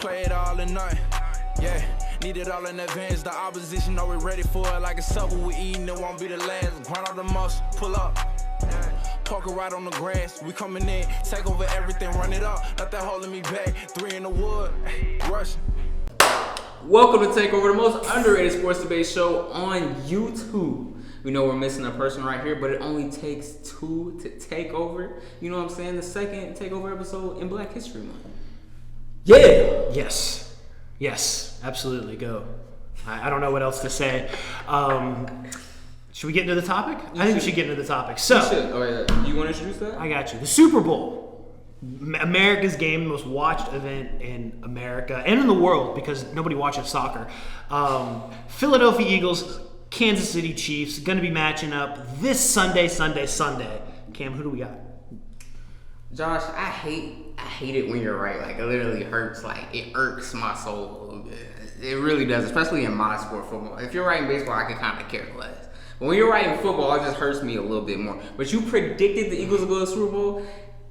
play it all or nothing. Yeah, need it all in advance. The opposition know we're ready for it. Like a supper we eating, it won't be the last. Grind all the muscle, pull up. Poker right on the grass. We coming in, take over everything, run it up. Nothing holding me back. 3 in the wood, rushing. Welcome to Takeover, the most underrated sports debate show on YouTube. We know we're missing a person right here, but it only takes 2 to take over. You know what I'm saying? The second Takeover episode in Black History Month. Yeah. Yes, absolutely. Go. I don't know what else to say. Should we get into the topic? I think we should get into the topic. So, you want to introduce that? I got you. The Super Bowl, America's game, the most watched event in America and in the world because nobody watches soccer. Philadelphia Eagles, Kansas City Chiefs, going to be matching up this Sunday. Cam, who do we got? Josh, I hate it when you're right. Like, it literally hurts. Like, it irks my soul a little bit. It really does, especially in my sport, football. If you're right in baseball, I can kind of care less. But when you're right in football, it just hurts me a little bit more. But you predicted the Eagles would go to the Super Bowl,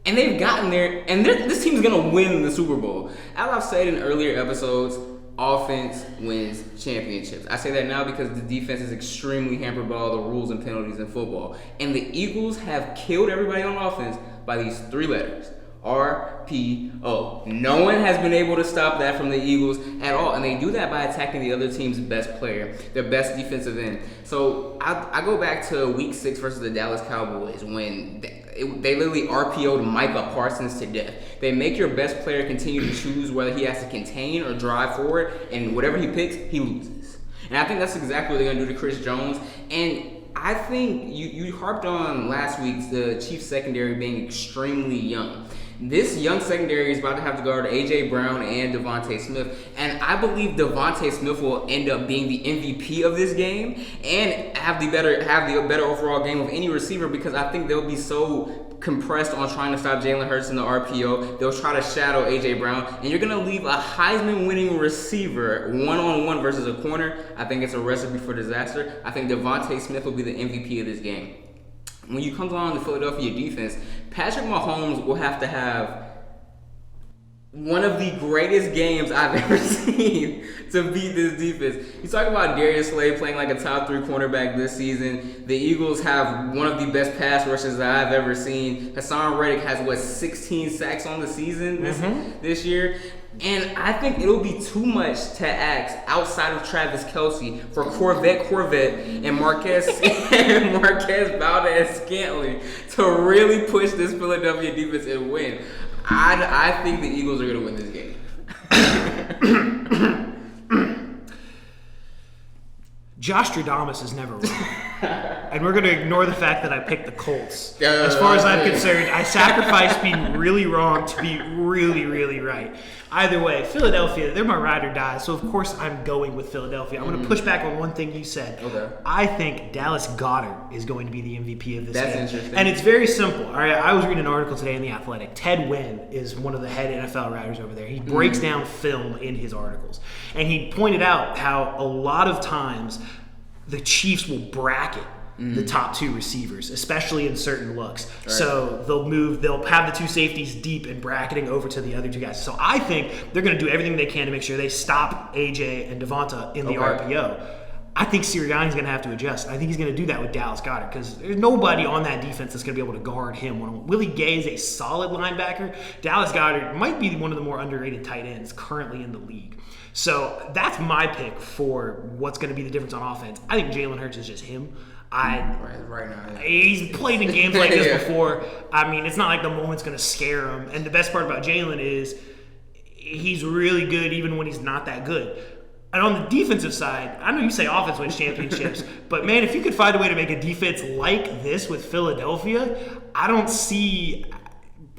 and they've gotten there, and this team's going to win the Super Bowl. As I've said in earlier episodes, offense wins championships. I say that now because the defense is extremely hampered by all the rules and penalties in football. And the Eagles have killed everybody on offense by these 3 letters. RPO. No one has been able to stop that from the Eagles at all. And they do that by attacking the other team's best player, their best defensive end. So I go back to week 6 versus the Dallas Cowboys when they literally RPO'd Micah Parsons to death. They make your best player continue to choose whether he has to contain or drive forward, and whatever he picks, he loses. And I think that's exactly what they're going to do to Chris Jones. And I think you harped on last week the Chiefs secondary being extremely young. This young secondary is about to have to guard A.J. Brown and Devontae Smith. And I believe Devontae Smith will end up being the MVP of this game and have the better overall game of any receiver because I think they'll be so compressed on trying to stop Jalen Hurts in the RPO. They'll try to shadow A.J. Brown. And you're going to leave a Heisman-winning receiver one-on-one versus a corner. I think it's a recipe for disaster. I think Devontae Smith will be the MVP of this game. When you come on the Philadelphia defense, Patrick Mahomes will have to have one of the greatest games I've ever seen to beat this defense. You talk about Darius Slay playing like a top 3 cornerback this season. The Eagles have one of the best pass rushes that I've ever seen. Hassan Reddick has, 16 sacks on the season this year? And I think it'll be too much to ask outside of Travis Kelce for Corvette and Marquez Valdes-Scantling to really push this Philadelphia defense and win. I think the Eagles are going to win this game. Josh Stradamus is never wrong. And we're going to ignore the fact that I picked the Colts. As far as I'm concerned, I sacrificed being really wrong to be really, really right. Either way, Philadelphia, they're my ride or die, so of course I'm going with Philadelphia. I'm going to push back on one thing you said. Okay. I think Dallas Goedert is going to be the MVP of this game. That's interesting. And it's very simple. All right, I was reading an article today in The Athletic. Ted Wynn is one of the head NFL writers over there. He breaks down film in his articles. And he pointed out how a lot of times the Chiefs will bracket the top 2 receivers, especially in certain looks. Right. So they'll have the 2 safeties deep and bracketing over to the other 2 guys. So I think they're going to do everything they can to make sure they stop AJ and Devonta in the RPO. I think Sirianni's going to have to adjust. I think he's going to do that with Dallas Goedert because there's nobody on that defense that's going to be able to guard him. Willie Gay is a solid linebacker. Dallas Goedert might be one of the more underrated tight ends currently in the league. So that's my pick for what's going to be the difference on offense. I think Jalen Hurts is just him. Right now. He's played in games like this before. I mean, it's not like the moment's going to scare him. And the best part about Jalen is he's really good even when he's not that good. And on the defensive side, I know you say offense wins championships, but man, if you could find a way to make a defense like this with Philadelphia, I don't see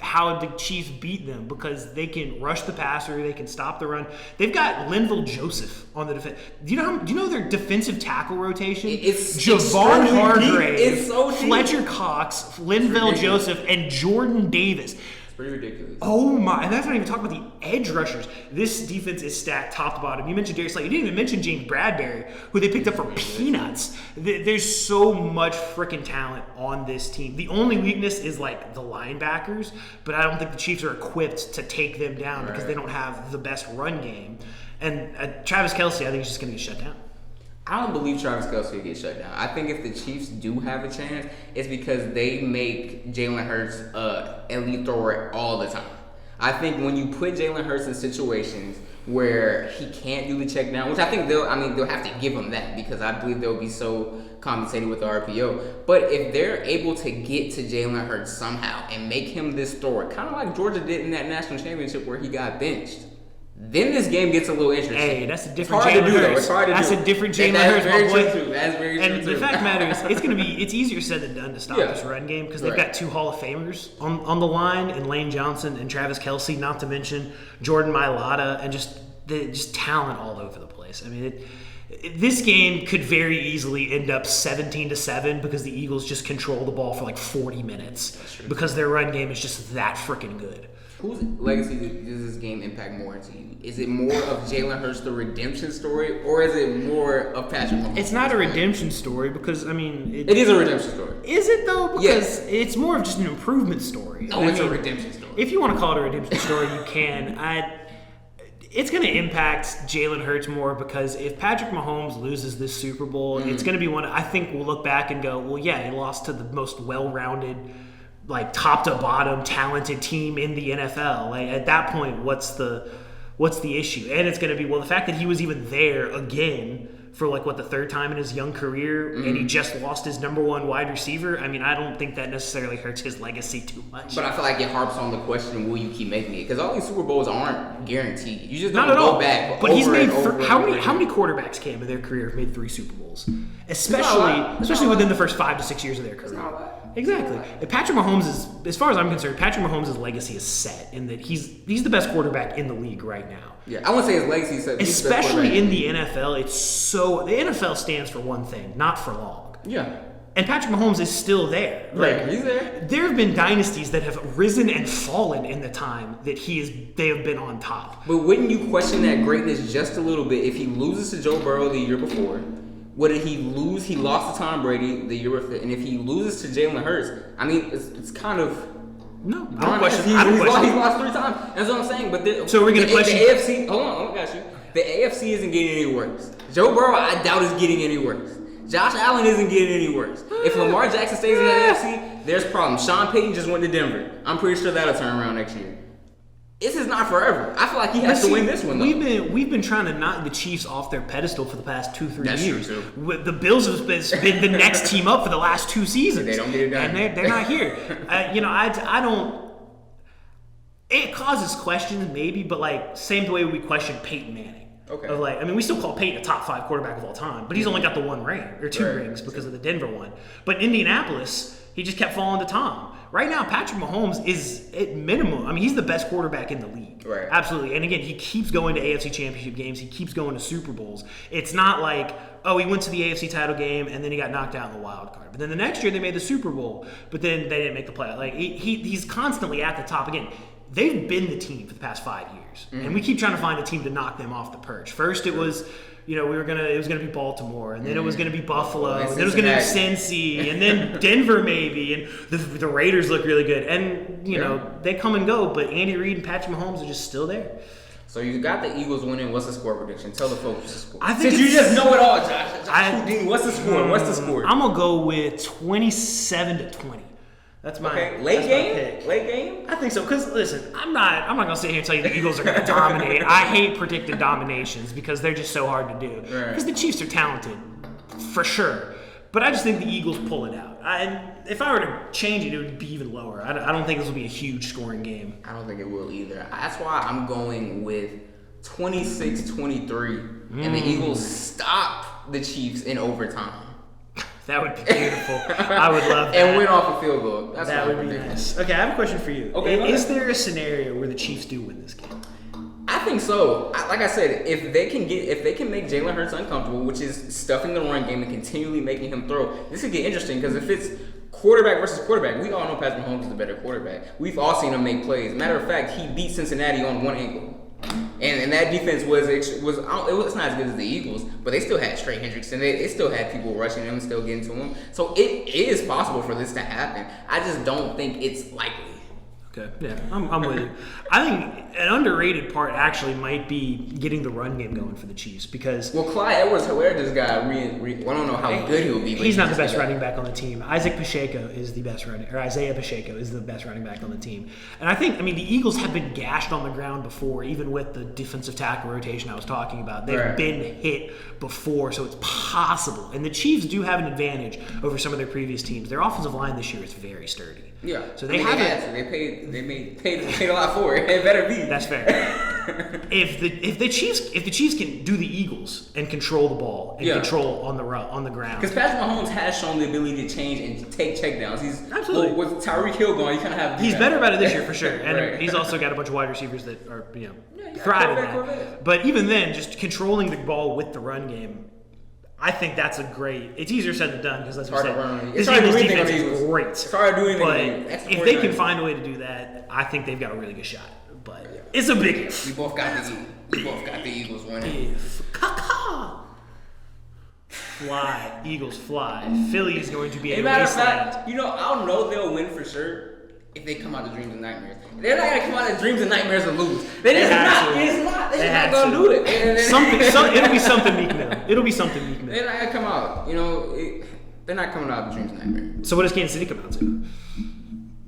how the Chiefs beat them because they can rush the passer, they can stop the run. They've got Linval Joseph on the defense. Do you know their defensive tackle rotation? It's Javon Hargrave, it's so Fletcher Cox, Linval Joseph, and Jordan Davis. pretty ridiculous. Oh my, and that's not even talking about the edge rushers. This defense is stacked top to bottom. You mentioned Darius Slay. You didn't even mention James Bradbury, who they picked up for peanuts. There's so much freaking talent on this team. The only weakness is like the linebackers, but I don't think the Chiefs are equipped to take them down because they don't have the best run game. And Travis Kelce, I think he's just going to get shut down. I don't believe Travis Kelce will get shut down. I think if the Chiefs do have a chance, it's because they make Jalen Hurts elite thrower all the time. I think when you put Jalen Hurts in situations where he can't do the check down, which I think they'll have to give him that because I believe they'll be so compensated with the RPO. But if they're able to get to Jalen Hurts somehow and make him this thrower, kind of like Georgia did in that national championship where he got benched, then this game gets a little interesting. Hey, that's a different Jalen Hurts. That's a different Jalen Hurts, my boy. That's very true. And the fact matters, it's easier said than done to stop this run game because they've got two Hall of Famers on the line, and Lane Johnson and Travis Kelce, not to mention Jordan Mailata, and just talent all over the place. I mean, this game could very easily end up 17-7 because the Eagles just control the ball for like 40 minutes because their run game is just that freaking good. Whose legacy does this game impact more into you? Is it more of Jalen Hurts, the redemption story, or is it more of Patrick Mahomes? It's not a redemption story because, I mean... It is a redemption story. Is it, though? Because it's more of just an improvement story. No, it's a redemption story. If you want to call it a redemption story, you can. It's going to impact Jalen Hurts more because if Patrick Mahomes loses this Super Bowl, it's going to be one... I think we'll look back and go, well, yeah, he lost to the most well-rounded... like top to bottom talented team in the NFL. Like at that point, what's the issue? And it's going to be, well, the fact that he was even there again for like the third time in his young career and he just lost his number one wide receiver. I mean, I don't think that necessarily hurts his legacy too much. But I feel like it harps on the question, will you keep making it? Because all these Super Bowls aren't guaranteed. You just don't go back. But he's made how many quarterbacks came in their career have made 3 Super Bowls? Especially within the first 5 to 6 years of their career. Exactly. Patrick Mahomes is, as far as I'm concerned, Patrick Mahomes' legacy is set in that he's the best quarterback in the league right now. Yeah, I wouldn't say his legacy is set. Especially in the NFL, the NFL stands for one thing, not for long. Yeah. And Patrick Mahomes is still there. Right, he's there. There have been dynasties that have risen and fallen in the time that they have been on top. But wouldn't you question that greatness just a little bit if he loses to Joe Burrow the year before? What did he lose? He lost to Tom Brady the year before. And if he loses to Jalen Hurts, I mean, it's kind of... No, I don't question. He's lost 3 times. That's what I'm saying. But so we're going to question... The AFC... Hold on, I got you. The AFC isn't getting any worse. Joe Burrow, I doubt is getting any worse. Josh Allen isn't getting any worse. If Lamar Jackson stays in the AFC, there's problems. Sean Payton just went to Denver. I'm pretty sure that'll turn around next year. This is not forever. I feel like he has to win this one, though. We've been trying to knock the Chiefs off their pedestal for the past 2-3 years. True, too. The Bills have been the next team up for the last 2 seasons. They don't get it done. And they're not here. I don't... It causes questions, maybe, but like same the way we question Peyton Manning. Okay. We still call Peyton a top 5 quarterback of all time, but he's only got the 1 ring or 2 rings because of the Denver one. But Indianapolis, he just kept falling to Tom. Right now, Patrick Mahomes is at minimum. He's the best quarterback in the league. Right. Absolutely. And again, he keeps going to AFC Championship games. He keeps going to Super Bowls. It's not like, he went to the AFC title game and then he got knocked out in the wild card. But then the next year they made the Super Bowl, but then they didn't make the playoff. Like he's constantly at the top. Again, they've been the team for the past 5 years, and we keep trying to find a team to knock them off the perch. First, it was. It was gonna be Baltimore, and then it was gonna be Buffalo, and then it was gonna be Cincy, and then Denver maybe, and the Raiders look really good, and they come and go, but Andy Reid and Patrick Mahomes are just still there. So you got the Eagles winning. What's the score prediction? Tell the folks the score. Since you just know it all, Josh. What's the score? What's the score? I'm gonna go with 27-20. That's my late game. Pick. Late game. I think so. Because listen, I'm not gonna sit here and tell you the Eagles are gonna dominate. I hate predicted dominations because they're just so hard to do. Because the Chiefs are talented, for sure. But I just think the Eagles pull it out. If I were to change it, it would be even lower. I don't think this will be a huge scoring game. I don't think it will either. That's why I'm going with 26-23, and the Eagles stop the Chiefs in overtime. That would be beautiful. I would love that. And win off a field goal. That would be nice. Okay, I have a question for you. Okay, is there a scenario where the Chiefs do win this game? I think so. Like I said, if they can make Jalen Hurts uncomfortable, which is stuffing the run game and continually making him throw, this could get interesting because if it's quarterback versus quarterback. We all know Patrick Mahomes is the better quarterback. We've all seen him make plays. Matter of fact, he beat Cincinnati on one ankle. And that defense was it was not as good as the Eagles, but they still had Trey Hendrickson. They still had people rushing him, still getting to him. So it is possible for this to happen. I just don't think it's likely. Okay, yeah, I'm with you. I think an underrated part actually might be getting the run game going for the Chiefs because Clyde Edwards-Helaire just got I don't know how good he'll be. But he's not the best running back on the team. Isaiah Pacheco is the best running back on the team. And the Eagles have been gashed on the ground before, even with the defensive tackle rotation I was talking about. They've been hit before, so it's possible. And the Chiefs do have an advantage over some of their previous teams. Their offensive line this year is very sturdy. Yeah, so they paid a lot for it. It better be. That's fair. if the Chiefs can do the Eagles and control the ball and control on the ground, because Patrick Mahomes has shown the ability to change and take checkdowns. He's absolutely with Tyreek Hill going. You kind of have. He's better about it this year for sure, and he's also got a bunch of wide receivers that are thriving at that. But even then, just controlling the ball with the run game. I think that's it's easier said than done because that's what I said. This defense is great. It's hard to do anything. But if they can find a way to do that, I think they've got a really good shot. But it's a big if. We both got the Eagles winning. Fly. Eagles fly. Philly is going to be a matter of wasteland. fact, I'll know they'll win for sure if they come out of dreams and nightmares. They're not gonna come out of dreams and nightmares and lose. They're just not gonna do it. It'll be something Meek Mill. They're not gonna come out. They're not coming out of dreams and nightmares. So what does Kansas City come out to?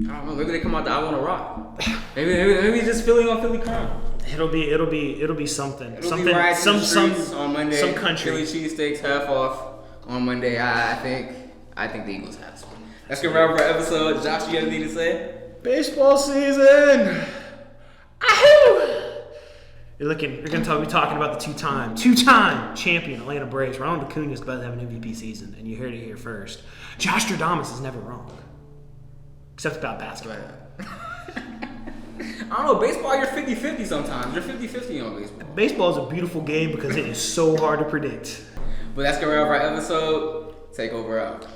I don't know. Maybe they come out to I Wanna Rock. Maybe just Philly on Philly crime. It'll be something. It'll be riots in the streets on Monday. Some country. Philly cheesesteaks half off on Monday. I think the Eagles have to win. That's gonna wrap up our episode. Josh, you got anything to say? Baseball season. Ahoo! We're going to be talking about the two-time champion Atlanta Braves. Ronald Acuna is about to have an MVP season, and you heard it here first. Josh Stradamus is never wrong, except about basketball. I don't know. Baseball, you're 50-50 sometimes. You're 50-50 on baseball. Baseball is a beautiful game because it is so hard to predict. But that's going to wrap up our episode. Takeover out.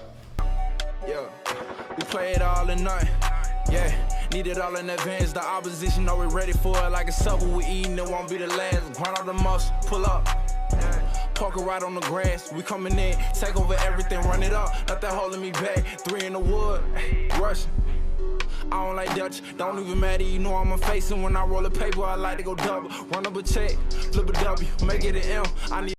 Yeah, we play it all in night. Yeah, need it all in advance. The opposition know we're ready for it. Like a supper we eating, it won't be the last. Grind all the muscle, pull up. Park right on the grass. We coming in, take over everything, run it up. Nothing holding me back. 3 in the wood, rushing. I don't like Dutch, don't even matter, you know I'm a facing. When I roll a paper, I like to go double. Run up a check, flip a W, make it an M. I need